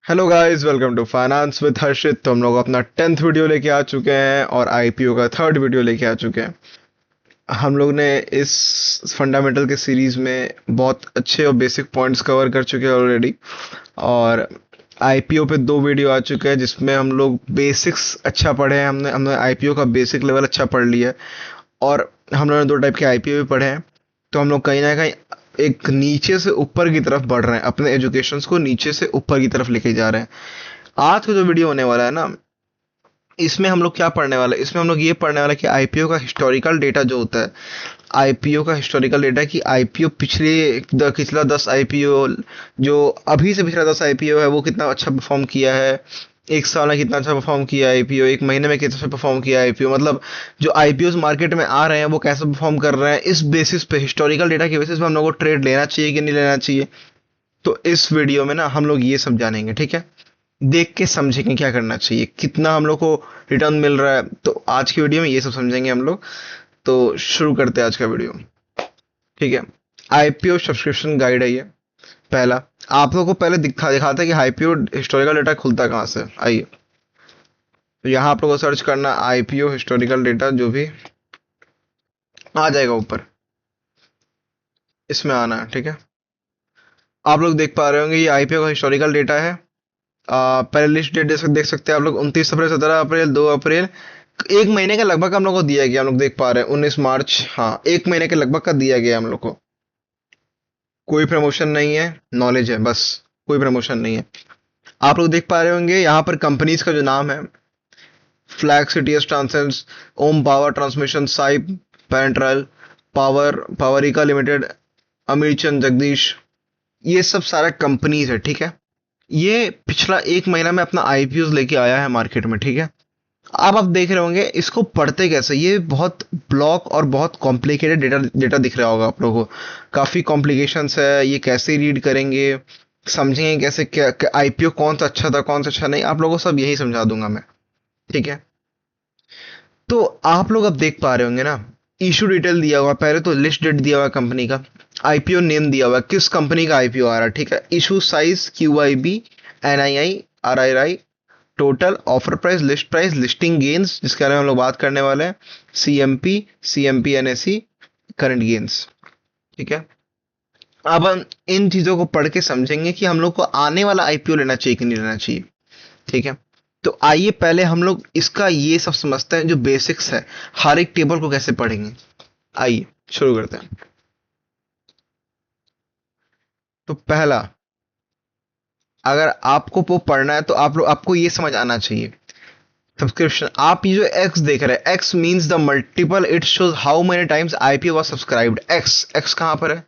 Hello guys, welcome to finance with Harshit. तो हम लोग अपना 10th वीडियो लेके आ चुके हैं और आईपीओ का थर्ड वीडियो लेके आ चुके हैं। हम लोग ने इस फंडामेंटल के सीरीज में बहुत अच्छे और बेसिक पॉइंट्स कवर कर चुके हैं ऑलरेडी। और आईपीओ पे 2 वीडियो आ चुके हैं जिसमें हम लोग बेसिक्स अच्छा पढ़े हैं। हमने हमने आईपीओ का बेसिक लेवल अच्छा पढ़ लिया है। और हम लोगों ने 2 टाइप के आईपीओ भी पढ़े हैं। तो हम लोग कहीं ना कहीं एक नीचे से ऊपर की तरफ बढ़ रहे हैं, अपने एजुकेशन को नीचे से ऊपर की तरफ लेके जा रहे हैं। आज का जो वीडियो होने वाला है ना, इसमें हम लोग क्या पढ़ने वाले हैं, इसमें हम लोग ये पढ़ने वाले हैं कि आईपीओ का हिस्टोरिकल डेटा जो होता है, आईपीओ का हिस्टोरिकल डेटा कि आईपीओ पिछला 10 आईपीओ, जो अभी से पिछला 10 आईपीओ है वो कितना अच्छा परफॉर्म किया है। एक साल में कितना अच्छा परफॉर्म किया आईपीओ, एक महीने में कितना अच्छा परफॉर्म किया आईपीओ, मतलब जो आईपीओ मार्केट में आ रहे हैं वो कैसे परफॉर्म कर रहे हैं। इस बेसिस पे, हिस्टोरिकल डेटा के बेसिस पे हम लोग को ट्रेड लेना चाहिए कि नहीं लेना चाहिए। तो इस वीडियो में ना हम लोग ये सब जानेंगे, ठीक है। देख के समझेंगे क्या करना चाहिए, कितना हम लोग को रिटर्न मिल रहा है। तो आज की वीडियो में ये सब समझेंगे हम लोग। तो शुरू करते हैं आज का वीडियो, ठीक है। आईपीओ सब्सक्रिप्शन गाइड है ये पहला। आप लोगों को पहले दिखाता है कि आईपीओ हिस्टोरिकल डेटा खुलता कहाँ से। आइए, तो यहाँ आप लोगों को सर्च करना आईपीओ हिस्टोरिकल डेटा, जो भी आ जाएगा ऊपर, इसमें आना है, ठीक है। आप लोग देख पा रहे होंगे ये आईपीओ का हिस्टोरिकल डेटा है। पहले लिस्ट डेट देख सकते हैं आप लोग, 29 अप्रैल, 17 अप्रैल, 2 अप्रैल। एक महीने का लगभग हम लोग को दिया गया, हम लोग देख पा रहे हैं 19 मार्च, हाँ एक महीने के लगभग का दिया गया हम लोग को। कोई प्रमोशन नहीं है, नॉलेज है बस, कोई प्रमोशन नहीं है। आप लोग देख पा रहे होंगे यहाँ पर कंपनीज का जो नाम है, फ्लैग सिटीज ट्रांसेंस, ओम पावर ट्रांसमिशन, साइप, पेंट्रल, पावरिका लिमिटेड, अमीर चंद जगदीश, ये सब सारा कंपनीज है, ठीक है। ये पिछला एक महीना में अपना आईपीओ लेके आया है मार्केट में, ठीक है। अब आप देख रहे होंगे इसको पढ़ते कैसे, ये बहुत ब्लॉक और बहुत कॉम्प्लिकेटेड डेटा डेटा दिख रहा होगा आप लोगों को। काफी कॉम्प्लिकेशंस है, ये कैसे रीड करेंगे, समझेंगे कैसे, क्या आईपीओ कौन सा अच्छा था कौन सा अच्छा नहीं, आप लोगों को सब यही समझा दूंगा मैं, ठीक है। तो आप लोग अब देख पा रहे होंगे ना, इशू डिटेल दिया हुआ, पहले तो लिस्ट डेट दिया हुआ कंपनी का, आईपीओ नेम दिया हुआ, किस कंपनी का आईपीओ आ रहा है, ठीक है। Issue size QIB, NII, RII, total, offer price, list price, listing gains जिसके बारे में हम लोग बात करने वाले हैं, CMP, CMP NSE, current gains, ठीक है। अब हम इन चीजों को पढ़ के समझेंगे कि हम लोग को आने वाला आईपीओ लेना चाहिए कि नहीं लेना चाहिए, ठीक है। तो आइए पहले हम लोग इसका ये सब समझते हैं, जो बेसिक्स है, हर एक टेबल को कैसे पढ़ेंगे। आइए शुरू करते हैं। तो पहला, अगर आपको वो पढ़ना है तो आपको ये समझ आना चाहिए, सब्सक्रिप्शन। आप ये जो एक्स देख रहे हैं, x means the multiple, it shows how many times IPO was subscribed. X x कहां पर है,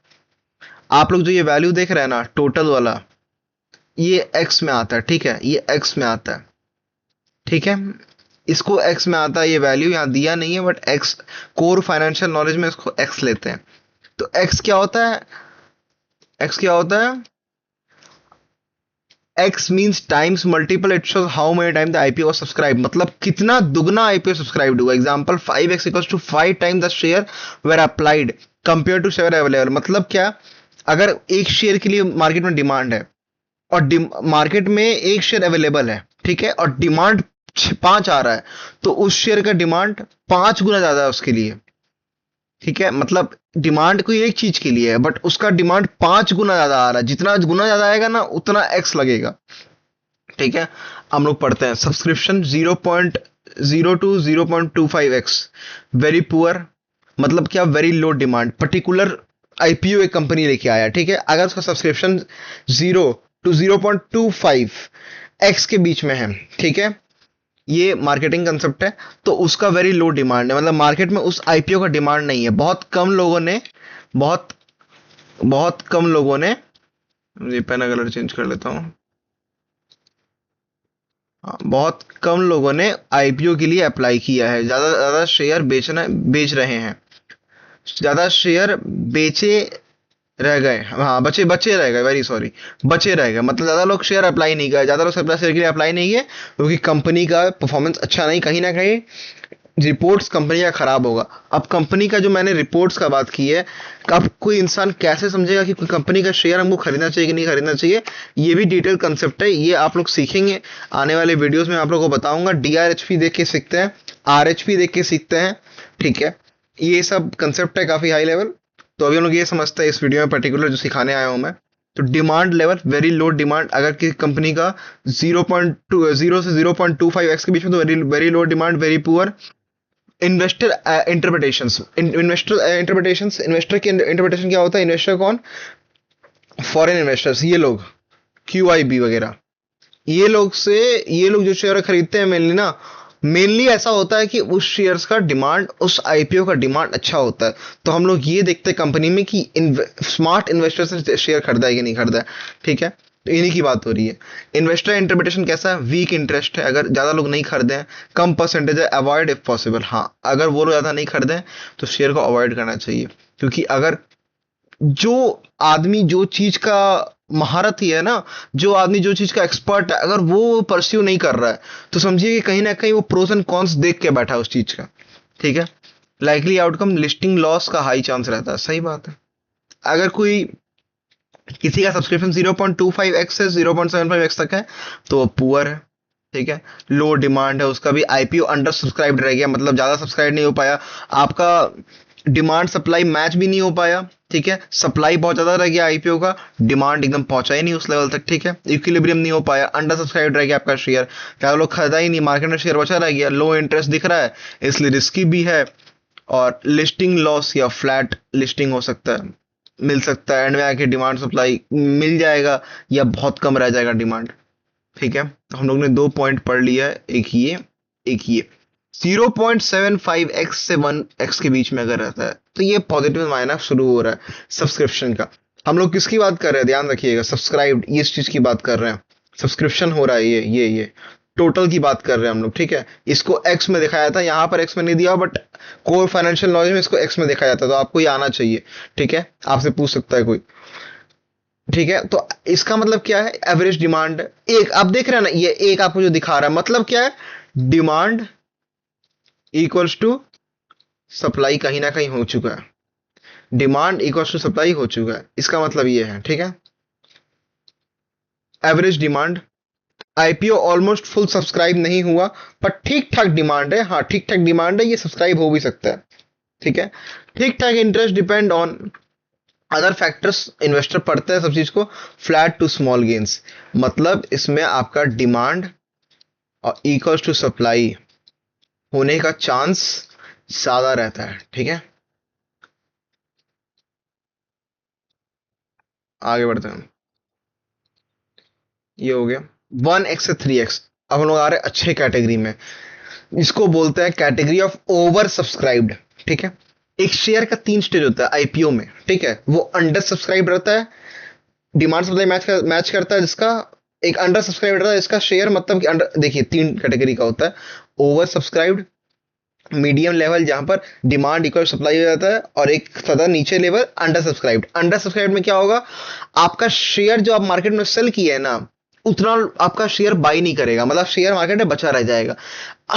आप लोग जो ये वैल्यू देख रहे हैं ना, टोटल वाला, ये एक्स में आता है, ठीक है। ये एक्स में आता है, ठीक है। इसको एक्स में आता है, ये वैल्यू यहाँ दिया नहीं है but x, core financial knowledge में इसको एक्स लेते हैं। तो एक्स क्या होता है, एक्स क्या होता है, x means times multiple, it shows how many time the IPO subscribe, मतलब कितना दुगना आईपीओ सब्सक्राइब हुआ। Example 5x equals to 5 time the share were applied compare to share available. मतलब क्या, अगर एक शेयर के लिए मार्केट में डिमांड है और मार्केट में एक शेयर अवेलेबल है, ठीक है, और डिमांड 5 आ रहा है, तो उस शेयर का डिमांड 5 गुना ज्यादा है उसके लिए, ठीक है। मतलब डिमांड कोई एक चीज के लिए है बट उसका डिमांड 5 गुना ज्यादा आ रहा है, जितना गुना ज्यादा आएगा ना उतना एक्स लगेगा, ठीक है। हम लोग पढ़ते हैं subscription 0.0 to 0.25x, very poor, मतलब क्या, very low demand. Particular IPO एक कंपनी लेके आया, ठीक है, अगर उसका सब्सक्रिप्शन 0 to 0.25x के बीच में है, ठीक है, ये मार्केटिंग कंसेप्ट है, तो उसका वेरी लो डिमांड है, मतलब मार्केट में उस आईपीओ का डिमांड नहीं है। बहुत कम लोगों ने, बहुत बहुत कम लोगों ने, ये पेन का कलर चेंज कर लेता हूँ। हाँ, बहुत कम लोगों ने आईपीओ के लिए अप्लाई किया है, ज्यादा ज्यादा शेयर बेच रहे हैं, ज्यादा शेयर बेचे रह गए, हाँ बचे बचे रह गए, वेरी सॉरी, बचे रह गए, मतलब ज्यादा लोग शेयर अप्लाई नहीं किए, ज्यादा लोग शेयर के लिए अप्लाई नहीं किए क्योंकि कंपनी का परफॉर्मेंस अच्छा नहीं, कहीं ना कहीं रिपोर्ट्स कंपनी का खराब होगा। अब कंपनी का जो मैंने रिपोर्ट्स का बात की है, अब कोई इंसान कैसे समझेगा कि कोई कंपनी का शेयर हमको खरीदना चाहिए कि नहीं खरीदना चाहिए, ये भी डिटेल कंसेप्ट है, ये आप लोग सीखेंगे आने वाले वीडियोस में, आप लोगों को बताऊंगा। डीआरएचपी देख के सीखते हैं, आरएचपी देख के सीखते हैं, ठीक है। ये सब कंसेप्ट है काफी हाई लेवल। तो अभी हम लोग ये समझते हैं इस वीडियो में पर्टिकुलर जो सिखाने आया हूं मैं। तो demand level very low demand, अगर किसी कंपनी का 0.20 से 0.25x के बीच में, तो very very low demand, very poor. Investor interpretations, investor की इंटरप्रिटेशन क्या होता है? इन्वेस्टर कौन? फॉरेन इन्वेस्टर्स, ये लोग क्यूआईबी वगैरह, ये लोग जो शेयर खरीदते हैं मेनली ना, मेनली ऐसा होता है कि उस शेयर्स का डिमांड, उस आईपीओ का डिमांड अच्छा होता है। तो हम लोग ये देखते हैं कंपनी में कि स्मार्ट इन्वेस्टर्स ने शेयर खरीदा है कि नहीं खरीदा है, ठीक है। तो इन्हीं की बात हो रही है। इन्वेस्टर इंटरप्रिटेशन कैसा है? वीक इंटरेस्ट है, अगर ज्यादा लोग नहीं खरीदे हैं, कम परसेंटेज है, अवॉइड इफ पॉसिबल। हाँ, अगर वो लोग ज्यादा नहीं खरीदे हैं तो शेयर को अवॉइड करना चाहिए, क्योंकि अगर जो आदमी जो चीज का महारत ही है ना, जो आदमी जो चीज का एक्सपर्ट है, अगर वो परस्यू नहीं कर रहा है, तो समझिए कि कहीं ना कहीं वो प्रोस एंड कॉन्स देख के बैठा है उस चीज का, ठीक है। लाइकली आउटकम लिस्टिंग लॉस का हाई चांस रहता है, सही बात है। अगर कोई किसी का सब्सक्रिप्शन 0.25x से 0.75x तक है तो वो पुअर है, ठीक है। लो डिमांड है, उसका भी आईपीओ अंडर सब्सक्राइब्ड रह गया, मतलब ज्यादा सब्सक्राइब नहीं हो पाया, आपका डिमांड सप्लाई मैच भी नहीं हो पाया, ठीक है। सप्लाई बहुत ज्यादा रह गया आईपीओ का, डिमांड एकदम पहुंचा ही नहीं उस लेवल तक, ठीक है। इक्विलिब्रियम नहीं हो पाया, अंडर सब्सक्राइब रह गया आपका शेयर, क्या लोग खरीदा ही नहीं, मार्केट में शेयर बचा रह गया, लो इंटरेस्ट दिख रहा है, इसलिए रिस्की भी है। और लिस्टिंग लॉस या फ्लैट लिस्टिंग हो सकता है, मिल सकता है एंड में आके डिमांड सप्लाई मिल जाएगा या बहुत कम रह जाएगा डिमांड, ठीक है। तो हम लोग ने दो पॉइंट पढ़ लिया है, एक ये 0.75x से 1x के बीच में अगर रहता है तो ये पॉजिटिव मायना शुरू हो रहा है सब्सक्रिप्शन का। हम लोग किसकी बात कर रहे हैं, ध्यान रखिएगा, सब्सक्राइब्ड, इस चीज की बात कर रहे हैं, सब्सक्रिप्शन हो रहा है, ये टोटल की बात कर रहे हैं हम लोग, ठीक है। इसको एक्स में दिखाया था, यहाँ पर एक्स में नहीं दिया, बट कोर फाइनेंशियल नॉलेज में इसको एक्स में दिखाया जाता, तो आपको ये आना चाहिए, ठीक है। आपसे पूछ सकता है कोई, ठीक है। तो इसका मतलब क्या है? एवरेज डिमांड एक, आप देख रहे हैं ना, ये एक आपको जो दिखा रहा है, मतलब क्या है? डिमांड इक्वल्स टू सप्लाई कहीं ना कहीं हो चुका है, डिमांड इक्वल्स टू सप्लाई हो चुका है, इसका मतलब ये है, ठीक है। Average demand, IPO almost full subscribe नहीं हुआ, पर ठीक ठाक डिमांड है, हाँ ठीक ठाक डिमांड है, ये सब्सक्राइब हो भी सकता है, ठीक है। ठीक ठाक interest depend on other factors, investor पढ़ते हैं सब चीज को, फ्लैट टू स्मॉल गेन्स, मतलब इसमें आपका डिमांड और इक्वल्स टू सप्लाई होने का चांस ज्यादा रहता है, ठीक है। आगे बढ़ते हैं, ये हो गया 1x से 3x। अब हम लोग आ रहे हैं अच्छे कैटेगरी में, इसको बोलते हैं कैटेगरी ऑफ ओवर सब्सक्राइब्ड, ठीक है। एक शेयर का 3 स्टेज होता है आईपीओ में, ठीक है। वो अंडर सब्सक्राइब रहता है, डिमांड सप्लाई मैच करता है जिसका, एक अंडर सब्सक्राइब रहता है इसका शेयर, मतलब कि अंडर, देखिए 3 कैटेगरी का होता है, ओवर सब्सक्राइब्ड, मीडियम लेवल जहां पर डिमांड इक्वल सप्लाई हो जाता है, और एक सदा नीचे level under subscribed. Under subscribed में क्या होगा? आपका शेयर जो आप मार्केट में सेल किए है ना, उतना आपका शेयर बाई नहीं करेगा, मतलब शेयर मार्केट में बचा रह जाएगा।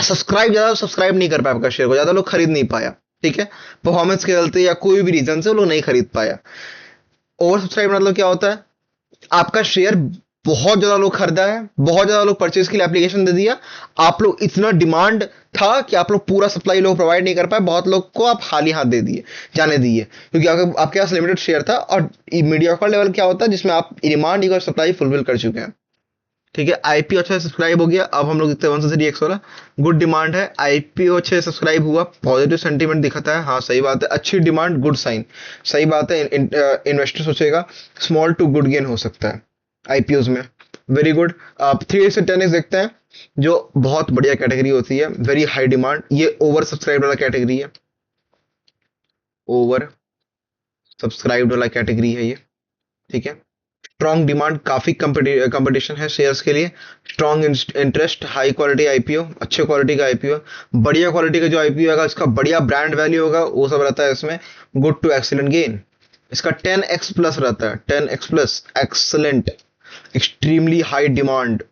सब्सक्राइब ज्यादा सब्सक्राइब नहीं कर पाया आपका शेयर को, ज्यादा लोग खरीद नहीं पाया, ठीक है। परफॉर्मेंस के चलते या कोई भी रीजन से वो लोग नहीं खरीद पाया। ओवर सब्सक्राइब मतलब क्या होता है? आपका शेयर बहुत ज्यादा लोग खरीदा है, बहुत ज्यादा लोग परचेज के लिए एप्लीकेशन दे दिया, आप लोग इतना डिमांड था कि आप लोग पूरा सप्लाई लोग प्रोवाइड नहीं कर पाए, बहुत लोग को आप खाली हाथ दे दिए, जाने दिए, क्योंकि आपके पास लिमिटेड शेयर था। और मीडियोकर लेवल क्या होता है? जिसमें आप डिमांड इक्वल सप्लाई फुलफिल कर चुके हैं, ठीक है। आईपीओ अच्छा सब्सक्राइब हो गया, अब हम लोग देखते हैं 1 से 3x वाला। गुड डिमांड है, आईपीओ अच्छे सब्सक्राइब हुआ, पॉजिटिव सेंटीमेंट दिखता है, हाँ सही बात है, अच्छी डिमांड गुड साइन, सही बात है। इन्वेस्टर सोचेगा स्मॉल टू गुड गेन हो सकता है आईपीओ में, वेरी गुड। आप 3x से 10x देखते हैं, जो बहुत बढ़िया कैटेगरी होती है, वेरी हाई डिमांड, ये ओवर सब्सक्राइब वाला कैटेगरी है, ओवर सब्सक्राइब वाला कैटेगरी है ये, ठीक है। स्ट्रॉन्ग डिमांड, काफी कंपटीशन है शेयर्स के लिए, strong interest, high quality IPO, अच्छे क्वालिटी का आईपीओ, बढ़िया क्वालिटी का जो आईपीओ होगा इसका बढ़िया ब्रांड वैल्यू होगा, वो सब रहता है इसमें, गुड टू एक्सीलेंट गेन। इसका 10x प्लस रहता है, 10x plus, excellent, extremely high demand,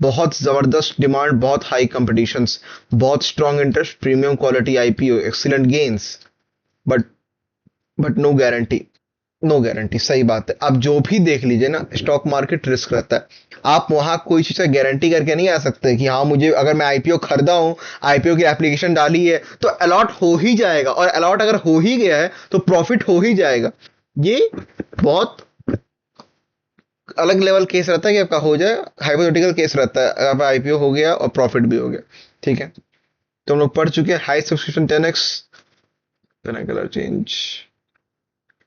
बहुत जबरदस्त डिमांड, बहुत हाई कंपटीशंस, बहुत strong interest, premium quality IPO, excellent gains, but no guarantee. No guarantee, सही बात है। आप जो भी देख लीजिए ना, स्टॉक मार्केट रिस्क रहता है। आप वहां कोई चीज का गारंटी करके नहीं आ सकते कि हाँ मुझे, अगर मैं आईपीओ खरीदा हूं, आईपीओ की एप्लीकेशन डाली है तो अलॉट हो ही जाएगा, और अलॉट अगर हो ही गया है तो प्रॉफिट हो ही जाएगा। ये बहुत अलग लेवल केस रहता है कि आपका हो जाए, हाइपोथेटिकल केस रहता है, अब आईपीओ हो गया और प्रॉफिट भी हो गया। ठीक है, तो हम लोग पढ़ चुके हैं high subscription 10x, colour change.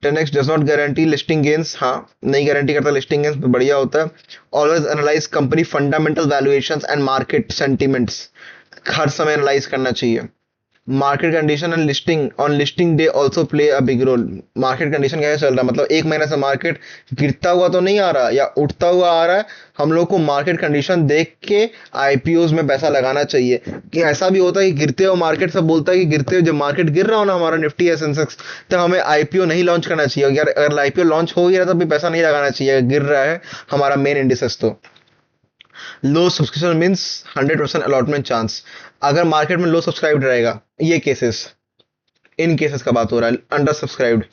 10x does not guarantee listing gains, हाँ नहीं गारंटी करता लिस्टिंग गेन्स, बढ़िया होता है। Always analyse company fundamental valuations and market sentiments, हर समय एनालाइज करना चाहिए। Market condition and listing on listing day also play a big role. Market condition कैसे चल रहा है, मतलब एक महीने से मार्केट गिरता हुआ तो नहीं आ रहा या उठता हुआ आ रहा है, हम लोग को मार्केट कंडीशन देख के आईपीओज में पैसा लगाना चाहिए। कि ऐसा भी होता है कि गिरते हुए मार्केट सब बोलता है कि गिरते हुए जब मार्केट गिर रहा हो ना, हमारा निफ्टी या सेंसेक्स, तो हमें आईपीओ नहीं लॉन्च करना चाहिए। यार अगर आईपीओ लॉन्च हो गया तो भी पैसा नहीं लगाना चाहिए, गिर रहा है हमारा मेन इंडिसेस तो। लो सब्सक्रिप्शन मीन्स 100% अलॉटमेंट चांस। अगर मार्केट में लो सब्सक्राइब रहेगा, ये केसेस, इन केसेस का बात हो रहा है, अंडर सब्सक्राइब्ड।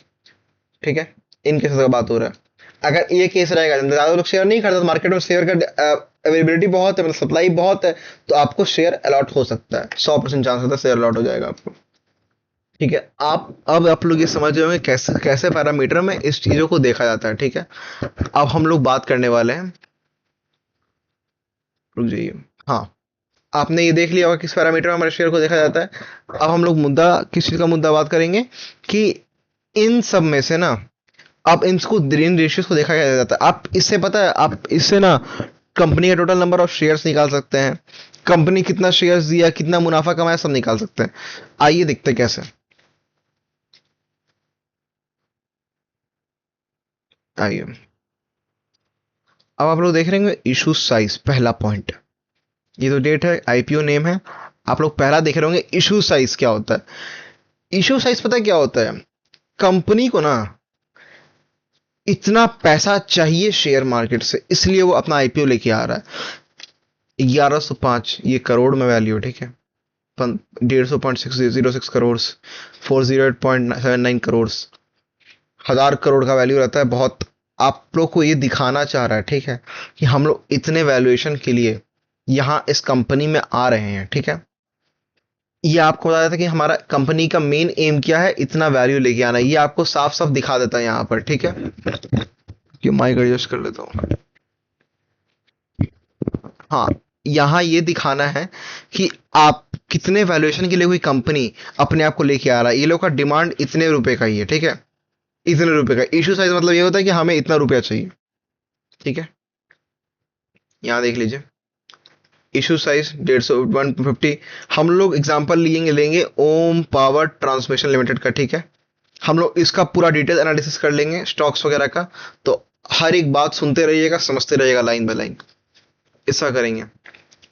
ठीक है, इन केसेस का बात हो रहा है। अगर ये केस रहेगा, ज्यादा लोग शेयर नहीं करते, तो मार्केट में शेयर का अवेलेबिलिटी बहुत है, मतलब सप्लाई बहुत है, तो आपको शेयर अलॉट हो सकता है, 100% चांस होता है शेयर अलॉट हो जाएगा आपको। ठीक है, अब आप लोग ये समझ रहे होंगे कैसे कैसे पैरामीटर में इस चीजों को देखा जाता है। ठीक है, अब हम लोग बात करने वाले हैं, रुक जाइए। हाँ, आपने ये देख लिया होगा किस पैरामीटर में हमारे शेयर को देखा जाता है। अब हम लोग मुद्दा, किस चीज का मुद्दा बात करेंगे कि इन सब में से ना, अब इनको इन रेशियोज को देखा क्या जाता है। आप इससे, पता है आप इससे ना कंपनी का टोटल नंबर ऑफ शेयर्स निकाल सकते हैं, कंपनी कितना शेयर्स दिया, कितना मुनाफा कमाया, सब निकाल सकते हैं। आइए देखते हैं कैसे। आइए, अब आप लोग देख रहे होंगे इशू साइज, पहला पॉइंट। ये तो डेट है, आईपीओ नेम है, आप लोग पहला देख रहे होंगे इशू साइज क्या होता है। इशू साइज पता है क्या होता है, कंपनी को ना इतना पैसा चाहिए शेयर मार्केट से, इसलिए वो अपना आईपीओ लेके आ रहा है। 1105 ये करोड़ में वैल्यू, ठीक है। 150.606 करोड़, 408.79 करोड़, 1000 करोड़ का वैल्यू रहता है बहुत। आप लोग को ये दिखाना चाह रहा है, ठीक है, कि हम लोग इतने वैल्यूएशन के लिए यहाँ इस कंपनी में आ रहे हैं। ठीक है, ये आपको बता देता है कि हमारा कंपनी का मेन एम क्या है, इतना वैल्यू लेके आना है। ये आपको साफ साफ दिखा देता है यहाँ पर। ठीक है, कि माइक एडजस्ट कर लेता हूँ। हाँ, यहाँ ये दिखाना है कि आप कितने वैल्यूएशन के लिए कोई कंपनी अपने आप को लेके आ रहा है। ये लोग का डिमांड इतने रुपए का ही है, ठीक है, इतने रुपए का। इशू साइज मतलब ये होता है कि हमें इतना रुपया चाहिए। ठीक है, यहाँ देख लीजिए, इशू साइज 150। हम लोग एग्जांपल लेंगे ओम पावर ट्रांसमिशन लिमिटेड का। ठीक है, हम लोग इसका पूरा डिटेल एनालिसिस कर लेंगे स्टॉक्स वगैरह का, तो हर एक बात सुनते रहिएगा, समझते रहिएगा लाइन बाय लाइन। ऐसा करेंगे।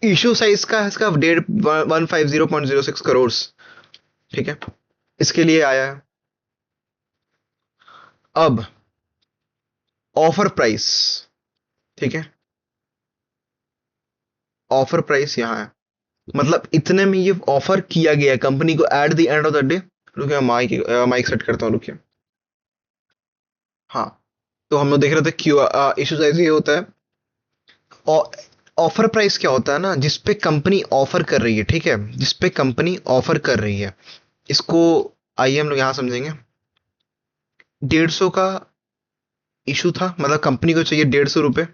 इशू साइज का इसका 150.06 करोड़। ठीक है, इसके लिए आया है। अब ऑफर प्राइस, ठीक है, ऑफर प्राइस यहाँ है, मतलब इतने में ये ऑफर किया गया है कंपनी को at the end of the day. रुकिए, माइक माइक सेट करता हूँ, रुकिए। हाँ, तो हम लोग देख रहे थे क्यू इशू साइज ये होता है। और ऑफर प्राइस क्या होता है ना, जिसपे कंपनी ऑफर कर रही है, ठीक है, जिसपे कंपनी ऑफर कर रही है, इसको आइए हम लोग यहां समझेंगे। 150 का इशू था, मतलब कंपनी को चाहिए 150 रुपए,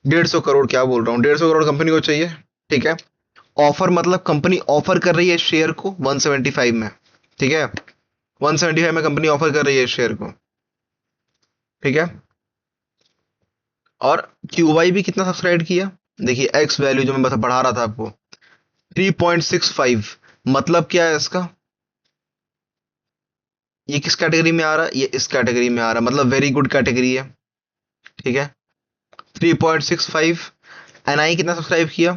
150 करोड़, क्या बोल रहा हूँ, 150 करोड़ कंपनी को चाहिए। ठीक है, ऑफर मतलब कंपनी ऑफर कर रही है शेयर को 175 में। ठीक है, 175 में कंपनी ऑफर कर रही है शेयर को। ठीक है, और क्यूवाई भी कितना सब्सक्राइब किया, देखिए एक्स वैल्यू जो मैं बता बढ़ा रहा था आपको, 3.65। मतलब क्या है इसका, ये किस कैटेगरी में आ रहा है, ये इस कैटेगरी में आ रहा है, मतलब वेरी गुड कैटेगरी है। ठीक है, 3.65। एनआई कितना सब्सक्राइब किया,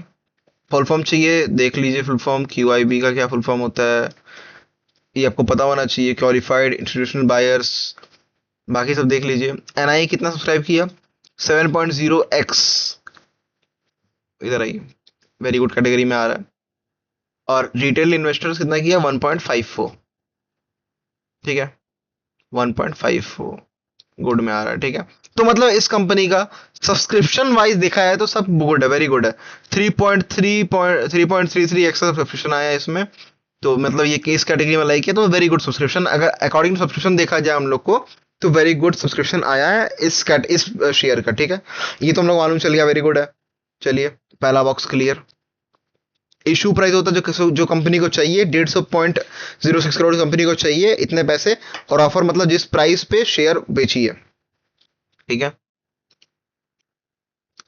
फुल फॉर्म चाहिए, देख लीजिए फुल फॉर्म, क्यूआईबी का क्या फुल फॉर्म होता है, ये आपको पता होना चाहिए, क्वालिफाइड इंस्टीट्यूशनल बायर्स, बाकी सब देख लीजिए। एनआई कितना सब्सक्राइब किया, 7.0x। इधर आइए, वेरी गुड कैटेगरी में आ रहा है। और रिटेल इन्वेस्टर्स कितना किया, 1.54, ठीक है, 1.54 गुड में आ रहा है, ठीक है। तो मतलब इस कंपनी का सब्सक्रिप्शन वाइज देखा है तो सब गुड है, वेरी गुड है। 3.33x का सब्सक्रिप्शन आया है इसमें, तो मतलब ये केस कैटेगरी में लाइक है, तो वेरी गुड सब्सक्रिप्शन, अगर अकॉर्डिंग टू सब्सक्रिप्शन देखा जाए हम लोग को, तो वेरी गुड सब्सक्रिप्शन आया है इस शेयर का, ठीक है। ये तो हम लोग मालूम चल गया, वेरी गुड है। चलिए, पहला बॉक्स क्लियर। इशू प्राइस होता है जो कंपनी को चाहिए, 150.06 करोड़ कंपनी को चाहिए इतने पैसे, और ऑफर मतलब जिस प्राइस पे शेयर बेची है, ठीक है।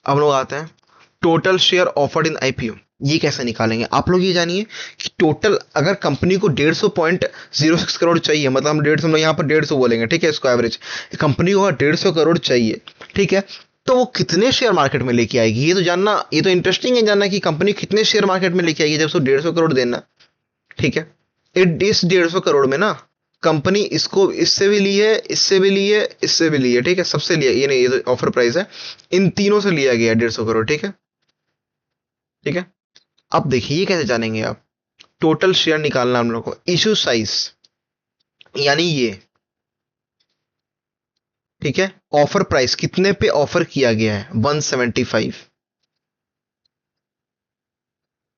अब लोग आते हैं टोटल शेयर ऑफर्ड इन आईपीओ। ये कैसे निकालेंगे आप लोग, ये जानिए कि टोटल अगर कंपनी को 150.06 करोड़ चाहिए, मतलब हम 150, हम यहाँ पर 150 बोलेंगे, ठीक है, इसको एवरेज, कंपनी को 150 करोड़ चाहिए, ठीक है, तो वो कितने शेयर मार्केट में लेके आएगी, ये तो जानना, ये तो इंटरेस्टिंग है जानना कि कंपनी कितने शेयर मार्केट में लेके आएगी जब उसको 150 करोड़ देना, ठीक है। इस 150 करोड़ में ना कंपनी इसको इससे भी ली है, इससे भी ली है, इससे भी ली है, ठीक है, सबसे लिया, ये नहीं, ये तो ऑफर प्राइस है, इन तीनों से लिया गया 150 करोड़, ठीक है, ठीक है। अब देखिए ये कैसे जानेंगे आप, टोटल शेयर निकालना हम लोग को, इशू साइज यानी ये, ठीक है, ऑफर प्राइस कितने पे ऑफर किया गया है,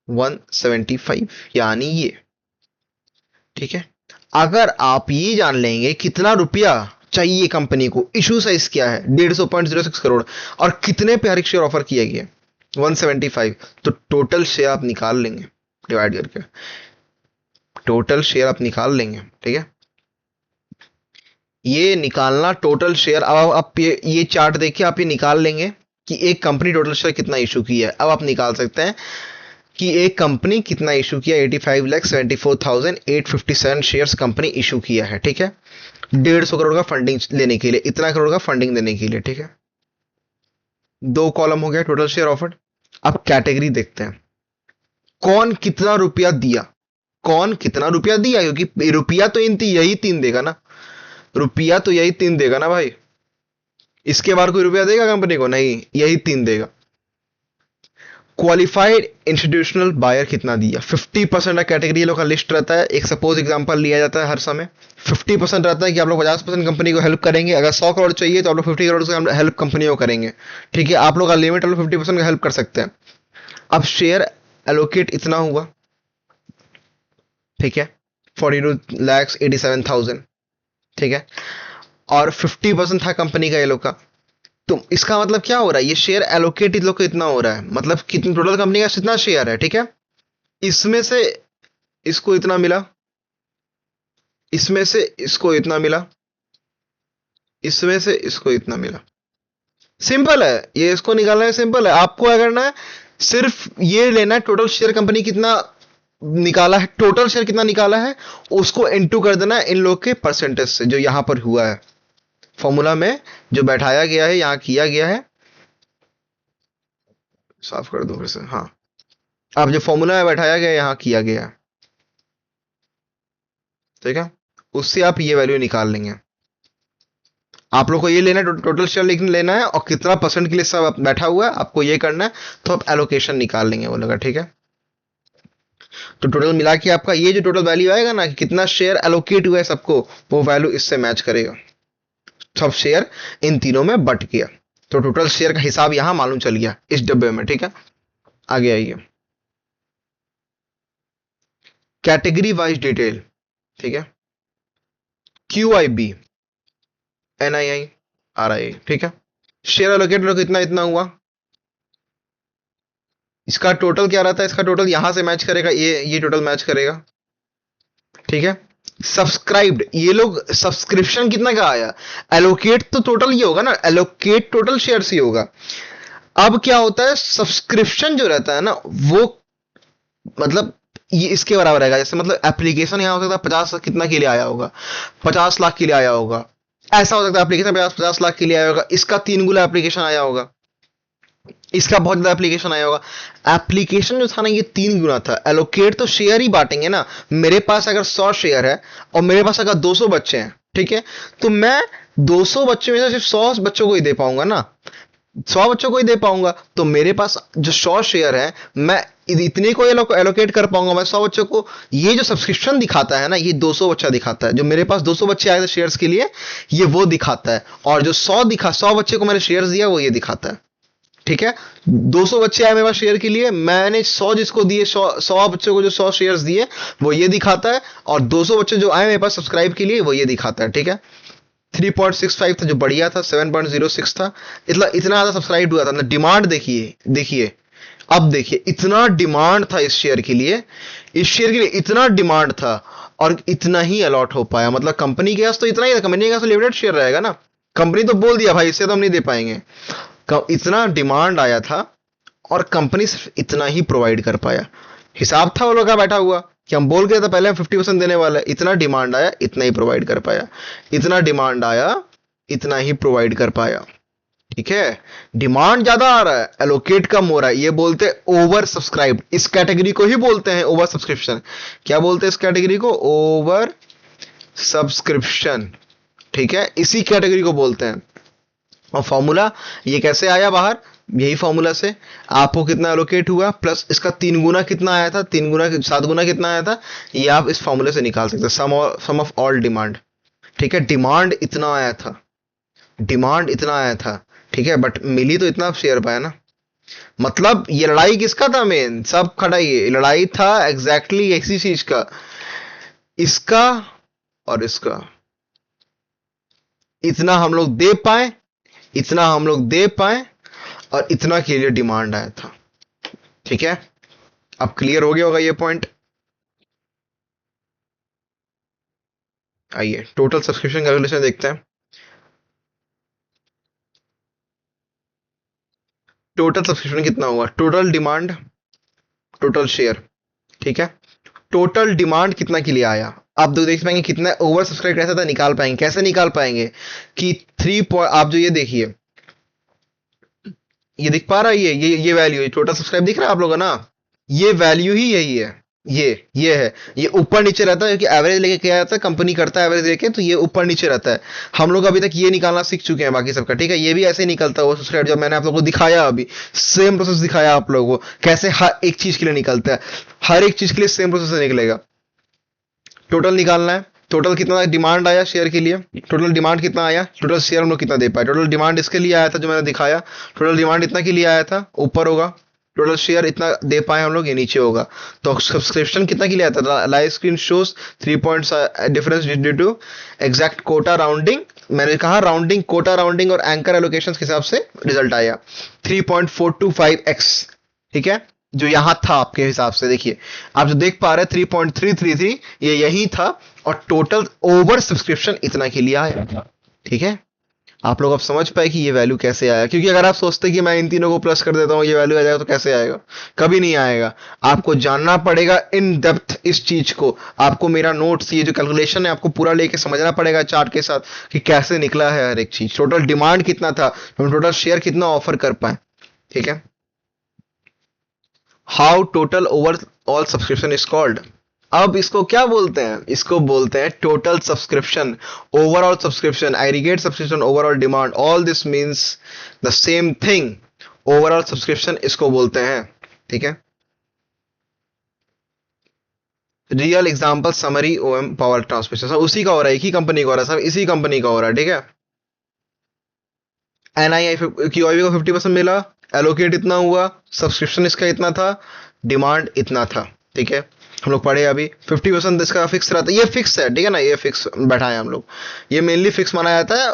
175 यानी ये, ठीक है। अगर आप ये जान लेंगे कितना रुपया चाहिए कंपनी को, इशू साइज क्या है 150.06 करोड़, और कितने पे हर एक शेयर ऑफर किया गया 175, तो टोटल शेयर आप निकाल लेंगे डिवाइड करके, टोटल शेयर आप निकाल लेंगे, ठीक है। ये निकालना टोटल शेयर, अब आप ये चार्ट देखिए, आप ये निकाल लेंगे कि एक कंपनी टोटल शेयर कितना इशू किया है। अब आप निकाल सकते हैं कि एक कंपनी कितना इशू किया, 85,74,857 शेयर्स कंपनी इशू किया है, ठीक है, 150 करोड़ का फंडिंग लेने के लिए, इतना करोड़ का फंडिंग देने के लिए, ठीक है। दो कॉलम हो गया टोटल शेयर ऑफर्ड। अब कैटेगरी देखते हैं, कौन कितना रुपया दिया, कौन कितना रुपया दिया, क्योंकि रुपया तो यही तीन देगा ना, रुपया तो यही तीन देगा ना भाई, इसके बाद कोई रुपया देगा कंपनी को, नहीं, यही तीन देगा। क्वालिफाइड इंस्टीट्यूशनल बायर कितना दिया, 50% का कैटेगरी लोग का लिस्ट रहता है, एक सपोज एग्जांपल लिया जाता है हर समय, 50% रहता है कि आप लोग 50% कंपनी को हेल्प करेंगे, अगर 100 करोड़ चाहिए तो आप लोग 50 करोड़ से हेल्प कंपनी को करेंगे, ठीक है, आप लोग का लिमिट, आप लोग 50% का हेल्प कर सकते हैं। अब शेयर एलोकेट इतना हुआ, ठीक है, 42,87,000, ठीक है, और 50% था कंपनी का ये लोग का, तो इसका मतलब क्या हो रहा है, ये शेयर एलोकेट इन लोग को इतना हो रहा है, मतलब कितनी टोटल कंपनी का कितना शेयर है, ठीक है, इसमें से इसको इतना मिला, इसमें से इसको इतना मिला, इसमें से इसको इतना मिला, सिंपल है ये, इसको निकालना है, सिंपल है, आपको क्या करना है, सिर्फ ये लेना है टोटल शेयर कंपनी कितना निकाला है, टोटल शेयर कितना निकाला है, उसको इनटू कर देना है इन लोग के परसेंटेज से जो यहां पर हुआ है, फॉर्मूला में जो बैठाया गया है, यहां किया गया है, साफ कर दो फिर से, हाँ, अब जो फॉर्मूला में बैठाया गया है यहां किया गया है, ठीक है, उससे आप ये वैल्यू निकाल लेंगे। आप लोग को ये लेना है, टोटल शेयर लेना है, और कितना परसेंट के लिए सब बैठा हुआ है आपको ये करना है, तो आप एलोकेशन निकाल लेंगे वो लोग, ठीक है। तो टोटल मिला के आपका ये जो टोटल वैल्यू आएगा ना कि कितना शेयर एलोकेट हुआ है सबको, वो वैल्यू इससे मैच करेगा, सब शेयर इन तीनों में बट गया, तो टोटल शेयर का हिसाब यहां मालूम चल गया इस डब्बे में, ठीक है। आगे आइए, कैटेगरी वाइज डिटेल, ठीक है, Q I B, N I I, R I, ठीक है, शेयर एलोकेट लोग इतना इतना हुआ, इसका टोटल क्या रहता है, इसका टोटल यहां से मैच करेगा, ये टोटल मैच करेगा, ठीक है। सब्सक्राइब्ड, ये लोग सब्सक्रिप्शन कितना का आया, एलोकेट तो टोटल ये होगा ना, एलोकेट टोटल शेयर ही होगा। अब क्या होता है, सब्सक्रिप्शन जो रहता है ना वो मतलब ये इसके बराबर आएगा, जैसे मतलब एप्लीकेशन यहां हो सकता है 50 कितना के लिए आया होगा, 50 लाख के लिए आया होगा, ऐसा हो सकता है एप्लीकेशन 50 लाख के लिए आया होगा, इसका 3 गुना एप्लीकेशन आया होगा, इसका बहुत ज्यादा एप्लीकेशन आया होगा। एप्लीकेशन जो था ना ये 3 गुना था, एलोकेट तो शेयर ही बांटेंगे ना, मेरे पास अगर 100 शेयर है और मेरे पास अगर 200 बच्चे हैं, ठीक है, तो मैं 200 बच्चों में से सिर्फ 100 बच्चों को ही दे पाऊंगा ना, 100 बच्चों को ही दे पाऊंगा, तो मेरे पास जो 100 शेयर है, मैं इतने को एलोकेट कर पाऊंगा मैं 100 बच्चों को। ये जो सब्सक्रिप्शन दिखाता है ना, ये 200 बच्चा दिखाता है। जो मेरे पास 200 बच्चे आए थे शेयर्स के लिए, ये वो दिखाता है। और जो 100 बच्चे को मैंने शेयर्स दिया, वो ये दिखाता है। ठीक है, 200 बच्चे आए मेरे पास शेयर के लिए, मैंने 100 जिसको दिए, 100 बच्चों को जो 100 शेयर्स दिए, वो ये दिखाता है। और 200 बच्चे जो आए मेरे पास सब्सक्राइब के लिए, वो ये दिखाता है। ठीक है, 3.65 था जो बढ़िया था, 7.06 था। इतना इतना ज्यादा सब्सक्राइब हुआ था ना। डिमांड देखिए, देखिए, अब देखिए, इतना डिमांड था इस शेयर के लिए, इस शेयर के लिए इतना डिमांड था, और इतना ही अलॉट हो पाया। मतलब कंपनी के पास तो इतना ही था, कंपनी के पास तो लिमिटेड शेयर रहेगा ना। कंपनी तो बोल दिया भाई इससे तो हम नहीं दे पाएंगे। इतना डिमांड आया था, और कंपनी सिर्फ इतना ही प्रोवाइड कर पाया। हिसाब था वो लोग का बैठा हुआ कि हम बोल गए थे पहले हम 50% देने वाले। इतना डिमांड आया, इतना ही प्रोवाइड कर पाया। इतना डिमांड आया, इतना ही प्रोवाइड कर पाया। ठीक है, डिमांड ज्यादा आ रहा है, एलोकेट कम हो रहा है, ये बोलते हैं ओवर सब्सक्राइब। इस कैटेगरी को ही बोलते हैं ओवर सब्सक्रिप्शन। क्या बोलते हैं इस कैटेगरी को? Over subscription. ठीक है, इसी कैटेगरी को बोलते हैं। और फॉर्मूला ये कैसे आया बाहर? यही फॉर्मूला से आपको कितना एलोकेट हुआ प्लस इसका 3 गुना कितना आया था, 3 गुना 7 गुना कितना आया था, ये आप इस फॉर्मूले से निकाल सकते हैं। सम ऑफ ऑल डिमांड। ठीक है, डिमांड इतना आया था, डिमांड इतना आया था। ठीक है, बट मिली तो इतना शेयर पाया ना। मतलब ये लड़ाई किसका था? मेन सब खड़ा, ये लड़ाई था एग्जैक्टली इसी चीज का, इसका और इसका। इतना हम लोग दे पाए, इतना हम लोग दे पाए, और इतना के लिए डिमांड आया था। ठीक है, अब क्लियर हो गया होगा ये पॉइंट। आइए टोटल सब्सक्रिप्शन कैलकुलेशन देखते हैं। टोटल सब्सक्रिप्शन कितना हुआ? Total demand, total share. ठीक है, टोटल डिमांड कितना के लिए आया? आप दो देख पाएंगे कितना ओवर सब्सक्राइब कैसा था, निकाल पाएंगे। कैसे निकाल पाएंगे कि आप जो ये देखिए, ये दिख पा रहा है, ये वैल्यू, टोटल सब्सक्राइब दिख रहा है आप लोगों को ना? ये वैल्यू ही यही है। ये है, ये ऊपर नीचे रहता है क्योंकि एवरेज लेके क्या आता है, कंपनी करता है एवरेज लेके, तो ये ऊपर नीचे रहता है। हम लोग अभी तक ये निकालना सीख चुके हैं बाकी सबका। ठीक है, ये भी ऐसे ही निकलता है वो सब्सक्राइब, जब मैंने आप लोगों को दिखाया, अभी सेम प्रोसेस दिखाया आप लोगों को कैसे हर एक चीज के लिए निकलता है। हर एक चीज के लिए सेम प्रोसेस से निकलेगा। टोटल निकालना है, टोटल कितना डिमांड आया शेयर के लिए, टोटल डिमांड कितना आया, टोटल शेयर हम लोग कितना दे पाए। टोटल डिमांड इसके लिए आया था जो मैंने दिखाया, टोटल डिमांड इतना के लिए आया था, ऊपर होगा। टोटल शेयर इतना दे पाए हम लोग, ये नीचे होगा। तो सब्सक्रिप्शन कितना के लिए आया था? Live screen shows 3 points difference due to exact quota rounding. मैंने कहा राउंडिंग, कोटा राउंडिंग और एंकर एलोकेशन के हिसाब से रिजल्ट आया 3.425x। ठीक है, जो यहां था आपके हिसाब से, देखिए आप जो देख पा रहे हैं 3.333, ये यही था। और टोटल ओवर सब्सक्रिप्शन इतना के लिए आया था। ठीक है, आप लोग अब समझ पाए कि ये वैल्यू कैसे आया। क्योंकि अगर आप सोचते कि मैं इन तीनों को प्लस कर देता हूं ये वैल्यू आ जाएगा, तो कैसे आएगा? कभी नहीं आएगा। आपको जानना पड़ेगा इन डेप्थ इस चीज को। आपको मेरा नोट्स, ये जो कैलकुलेशन है, आपको पूरा लेके समझना पड़ेगा चार्ट के साथ कि कैसे निकला है हर एक चीज। टोटल डिमांड कितना था, हम टोटल शेयर कितना ऑफर कर पाए। ठीक है, how total over all subscription is called. अब इसको क्या बोलते हैं? इसको बोलते हैं total subscription, overall subscription, aggregate subscription, overall demand, all this means the same thing. Overall subscription इसको बोलते हैं। ठीक है, real example summary Om power transmission, सब उसी का हो रहा है, एक ही कंपनी का हो रहा है, सब इसी कंपनी का हो रहा है। ठीक है, एनआईआई क्यूआईबी को 50% मिला, एलोकेट इतना हुआ, सब्सक्रिप्शन इसका इतना था, डिमांड इतना था। ठीक है, हम लोग पढ़े अभी 50% इसका फिक्स रहता है, ये फिक्स है। ठीक है ना, ये फिक्स बैठा है हम लोग, ये मेनली फिक्स माना जाता है।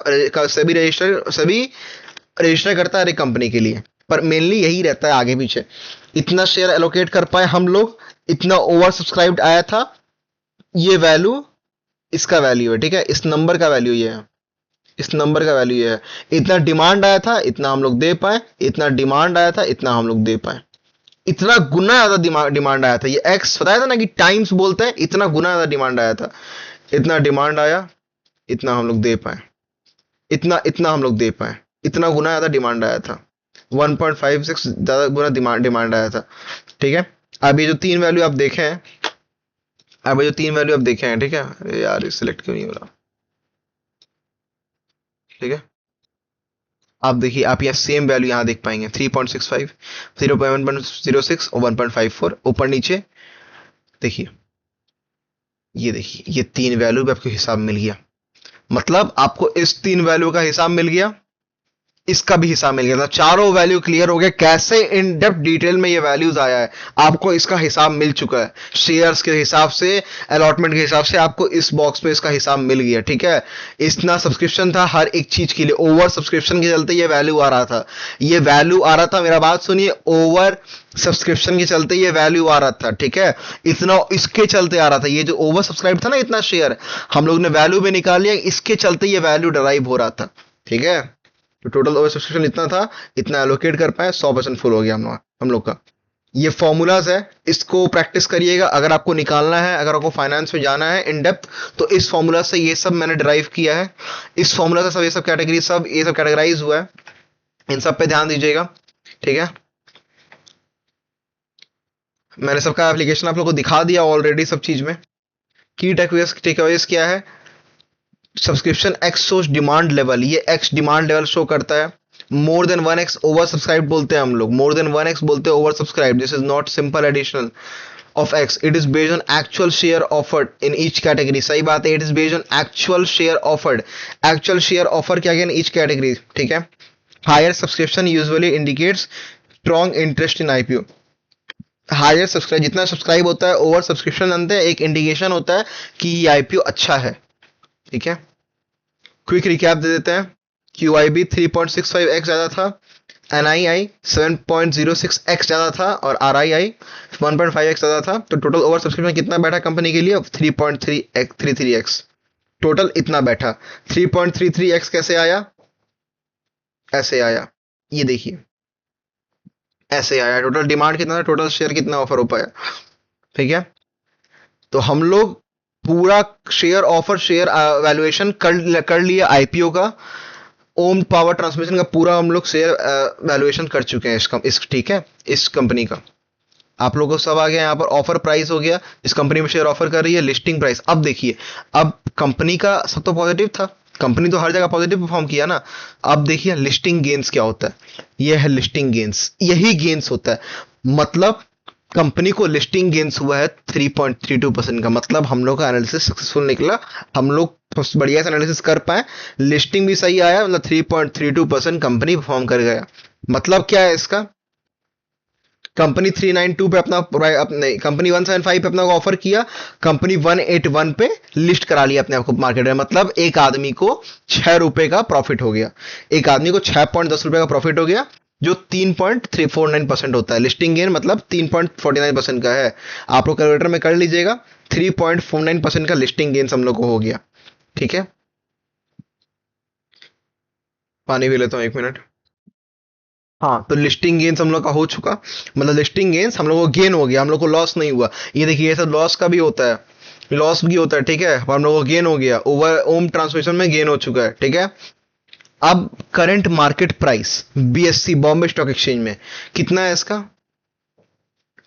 सभी रजिस्टर करता है हर एक कंपनी के लिए, पर मेनली यही रहता है आगे पीछे। इतना शेयर एलोकेट कर पाए हम लोग, इतना ओवर सब्सक्राइब्ड आया था, ये वैल्यू इसका वैल्यू है। ठीक है, इस नंबर का वैल्यू ये है, इस नंबर का वैल्यू ये है। इतना डिमांड आया था, इतना हम लोग दे पाए, इतना डिमांड आया था, इतना हम लोग दे पाए। इतना गुना ज्यादा डिमांड आया था, ये एक्स बताया था ना कि टाइम्स बोलते हैं, इतना गुना ज्यादा डिमांड आया था। इतना डिमांड आया, इतना हम लोग दे पाए, इतना इतना हम लोग दे पाए, इतना गुना ज्यादा डिमांड आया था। 1.56 ज्यादा गुना डिमांड आया था। ठीक है, अब ये जो तीन वैल्यू आप देखे हैं, अब ये जो तीन वैल्यू आप देखे हैं, ठीक है, अरे यार सिलेक्ट क्यों नहीं हो रहा? ठीक है, आप देखिए, आप यहाँ सेम वैल्यू यहाँ देख पाएंगे, 3.65, 0.106 और 1.54, ऊपर नीचे देखिए, ये देखिए, ये तीन वैल्यू भी आपको हिसाब मिल गया। मतलब आपको इस तीन वैल्यू का हिसाब मिल गया, इसका भी हिसाब मिल गया था, चारों वैल्यू क्लियर हो गए। कैसे इन डेप्थ डिटेल में ये वैल्यूज आया है, आपको इसका हिसाब मिल चुका है। शेयर्स के हिसाब से, अलॉटमेंट के हिसाब से आपको इस बॉक्स में इसका हिसाब मिल गया, ठीक है। इतना सब्सक्रिप्शन था हर एक चीज के लिए, ओवर सब्सक्रिप्शन के चलते ये वैल्यू आ रहा था, ये वैल्यू आ रहा था, मेरा बात सुनिए, ओवर सब्सक्रिप्शन के चलते ये वैल्यू आ रहा था, ठीक है। इतना इसके चलते आ रहा था, ये जो ओवर सब्सक्राइब था ना इतना शेयर, हम लोग ने वैल्यू भी निकाल लिया, इसके चलते ये वैल्यू डराइव हो रहा था, ठीक है। तो टोटल ओवर सब्सक्रिप्शन इतना था, इतना एलोकेट कर पाए, 100% फुल हो गया हम लोग का। ये फॉर्मूलाज है, इसको प्रैक्टिस करिएगा। अगर आपको निकालना है, अगर आपको फाइनेंस में जाना है इन डेप्थ, तो इस फॉर्मूला से ये सब मैंने डिराइव किया है, इस फॉर्मूला से सब ये सब कैटेगरी, सब ये सब कैटेगराइज हुआ है, इन सब पे ध्यान दीजिएगा, ठीक है। मैंने सबका एप्लीकेशन आप लोग को दिखा दिया ऑलरेडी सब चीज में। की टेकअवेज क्या है, subscription x source demand level, ये एक्स डिमांड लेवल शो करता है। More than 1x over subscribe बोलते हैं हम लोग, मोर देन 1x बोलते हैं over subscribe. This is not simple additional of x, it is based on actual share offered in each category. सही बात है, it is based on actual share offered, actual share offer क्या in each category, ठीक है। Higher subscription usually indicates strong interest in IPO. Higher subscribe, जितना subscribe होता है, over subscription अंत है, एक इंडिकेशन होता है कि ये आईपीओ अच्छा है, ठीक है। क्विक रिकैप दे देते हैं, QIB 3.65x ज्यादा था, NII 7.06x ज्यादा था, और RII 1.5x ज्यादा था। तो टोटल ओवर सब्सक्रिप्शन कितना बैठा कंपनी के लिए, 3.33x टोटल इतना बैठा। 3.33x कैसे आया, ऐसे आया, ये देखिए, ऐसे आया। टोटल डिमांड कितना था, टोटल शेयर कितना ऑफर हो पाया, ठीक है। तो हम लोग पूरा शेयर ऑफर, शेयर वैल्यूएशन कर लिया आईपीओ का, ओम पावर ट्रांसमिशन का पूरा हम लोग शेयर वैल्यूएशन कर चुके हैं इस ठीक है, इस कंपनी का। आप लोगों को सब आ गया, यहाँ पर ऑफर प्राइस हो गया, इस कंपनी में शेयर ऑफर कर रही है, लिस्टिंग प्राइस। अब देखिए, अब कंपनी का सब तो पॉजिटिव था, कंपनी तो हर जगह पॉजिटिव परफॉर्म किया ना। अब देखिए लिस्टिंग गेन्स क्या होता है, यह है लिस्टिंग गेन्स, यही गेन्स होता है। मतलब कंपनी को लिस्टिंग गेन्स हुआ है 3.32% का, मतलब हम लोग का एनालिसिस सक्सेसफुल निकला, हम लोग बढ़िया से एनालिसिस कर पाए, लिस्टिंग भी सही आया, मतलब 3.32% कंपनी परफॉर्म कर गया। मतलब क्या है इसका, कंपनी 392 पे अपने कंपनी 175 पे अपना ऑफर किया, कंपनी 181 पे लिस्ट करा लिया अपने आप को मार्केट में। मतलब एक आदमी को 6 रुपए का प्रॉफिट हो गया, एक आदमी को 6.10 रुपए का प्रॉफिट हो गया, जो 3.349% होता है। लिस्टिंग गेन मतलब 3.49% का है, आप लोग कैलकुलेटर में कर लीजिएगा। 3.49% का लिस्टिंग गेन हम लोग को हो गया, ठीक है। पानी भी लेता हूं 1 मिनट। हाँ, तो लिस्टिंग गेन्स हम लोग का हो चुका, मतलब लिस्टिंग गेन्स हम लोग को गेन हो गया, हम लोग को लॉस नहीं हुआ। ये देखिए, ये सब लॉस का भी होता है, लॉस भी होता है, ठीक है। हम लोग को गेन हो गया, ओवर ओम ट्रांसमिशन में गेन हो चुका है, ठीक है। अब current market price BSc Bombay stock exchange में कितना है इसका,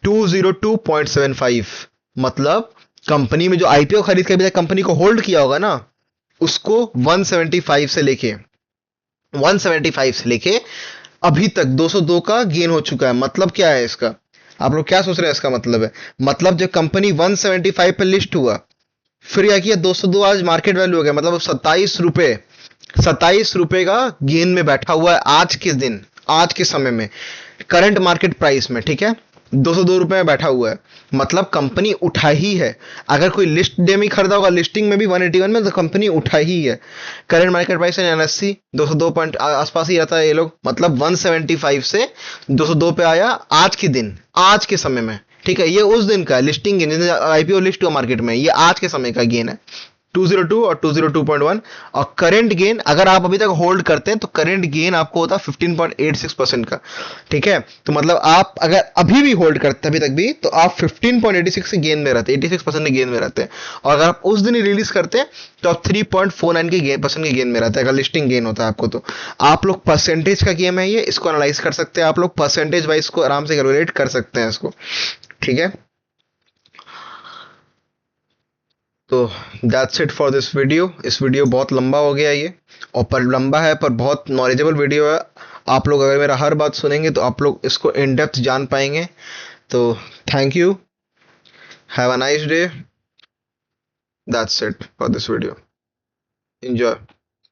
202.75। मतलब कंपनी में जो आईपीओ खरीद के अभी तक कंपनी को होल्ड किया होगा ना, उसको 175 से लेके अभी तक 202 का गेन हो चुका है। मतलब क्या है इसका, आप लोग क्या सोच रहे हैं इसका मतलब है, मतलब जब कंपनी 175 पे लिस्ट हुआ, फिर क्या किया, 202 आज मार्केट वैल्यू हो गया, मतलब 27 रुपए का गेन में बैठा हुआ है आज के दिन, आज के समय में, करंट मार्केट प्राइस में, ठीक है। 202 रुपए में बैठा हुआ है, मतलब कंपनी उठा ही है। अगर कोई लिस्ट डे में खरीदा होगा, लिस्टिंग में भी 181 में, तो कंपनी उठा ही है। Current market price NSC 202 point आसपास ही रहता है ये लोग, मतलब 175 से 202 पे आया आज के दिन, आज के समय में, ठीक है। ये उस दिन का लिस्टिंग गेन, आईपीओ लिस्ट हुआ मार्केट में, ये आज के समय का गेन है, 202 और 202.1। और करंट गेन अगर आप अभी तक होल्ड करते हैं, तो करंट गेन आपको होता है 15.86% का, ठीक है। तो मतलब आप अगर अभी भी होल्ड करते हैं अभी तक भी, तो आप 15.86 के गेन में रहते हैं, 86% के गेन में रहते हैं। और अगर आप उस दिन ही रिलीज करते हैं, तो आप 3.49 के गेन में रहते हैं, अगर लिस्टिंग गेन होता है आपको। तो आप लोग परसेंटेज का गेम है ये, इसको एनालाइज कर सकते हैं आप लोग, परसेंटेज वाइज को आराम से कैलकुलेट कर सकते हैं इसको, ठीक है। तो that's it for this video. इस वीडियो बहुत लंबा हो गया ये, और पर लंबा है पर बहुत नॉलेजेबल वीडियो है। आप लोग अगर मेरा हर बात सुनेंगे तो आप लोग इसको इन डेप्थ जान पाएंगे। तो thank you, have a nice day, that's it for this video, enjoy.